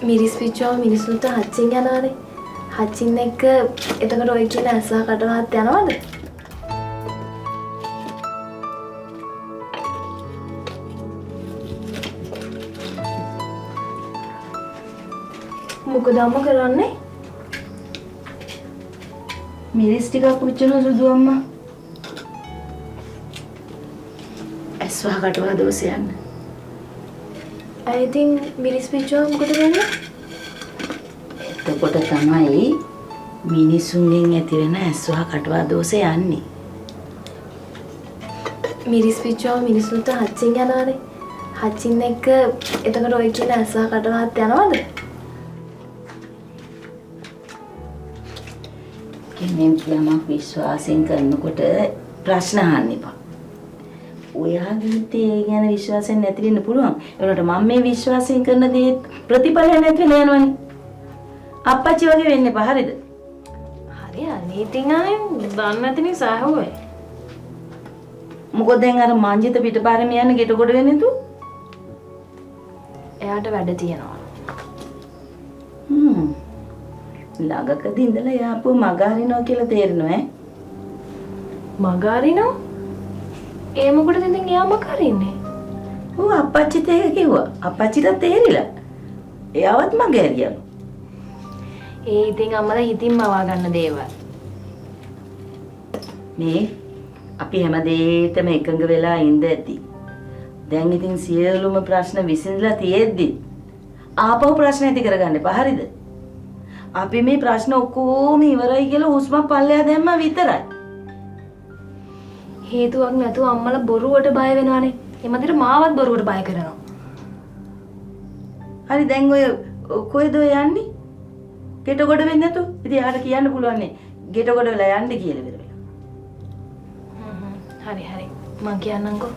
මිරිස් පිච්චුවම මිනිස්සුන්ට හච්චින් යනවානේ. හච්චින් එක්ක එතකොට ඔය කියන ඇස්සා කටවහත් යනවද? මොකද අම්මා කරන්නේ? මිරිස් ටිකක් පුච්චන සුදු අම්මා. ඇස්වා කටවා දෝසයන්. අය ඉතින් මිරිස් පිච්චුවම මොකද වෙන්නේ? එතකොට තමයි මිනිසුන්ගෙන් ඇති වෙන ඇස්වා කටවා දෝස යන්නේ. මිරිස් පිච්චුවම මිනිස්සුන්ට හච්චින් යනවානේ. හච්චින් එක්ක එතකොට ඔය කියන ඇස්සා කටවහත් යනවද? කෙනෙක් යමක් විශ්වාසයෙන් කරනකොට ප්‍රශ්න අහන්න එපා. ඔයාගේ හිතේ ඒ ගැන විශ්වාසයක් නැති වෙන්න පුළුවන්. ඒකට මම මේ විශ්වාසයෙන් කරන දේ ප්‍රතිඵල නැති වෙන යනවනේ. අප්පච්චි වගේ වෙන්න එපා. හරිද? හරි අනේ ඉතින් ආයේ දන්නේ නැති නිසා හොය. මොකද දැන් අර මංජිත පිටපාරෙම යන්න ගෙට කොට වෙන්නේ තු? එයාට වැඩ තියෙනවා. ළඟකදී ඉඳලා යාපුව මගහරිනවා කියලා තේරෙනවා ඈ. මගහරිනවා? ඒ මොකටද ඉතින් එයා මගහරින්නේ? ඔව් අප්පච්චිත් ඒක කිව්වා. අප්පච්චිට තේරිලා. එයාවත් මගහැරියලු. ඒ ඉතින් අම්මලා හිතින්ම අවා ගන්න දේවල්. මේ අපි හැමදේටම එකඟ වෙලා ඉඳ ඇති. දැන් ඉතින් සියලුම ප්‍රශ්න විසඳලා තියෙද්දි ආපහු ප්‍රශ්න ඇති කරගන්න එපා. හරිද? අපි මේ ප්‍රශ්න ඔක්කොම ඉවරයි කියලා හුස්ම පල්ලෙහා දැම්මා විතරයි. හේතුවක් නැතුව අම්මලා බොරුවට බය වෙනවානේ. එමන්දිර මාවත් බොරුවට බය කරනවා. හරි දැන් ඔය කොහෙද ඔය යන්නේ? ගෙට කොට වෙන්නේ නැතු. ඉතින් යාට කියන්න පුළුවන් නේ. ගෙට කොට වෙලා යන්න කියලා විතරයි. හරි මං කියන්නම්කෝ.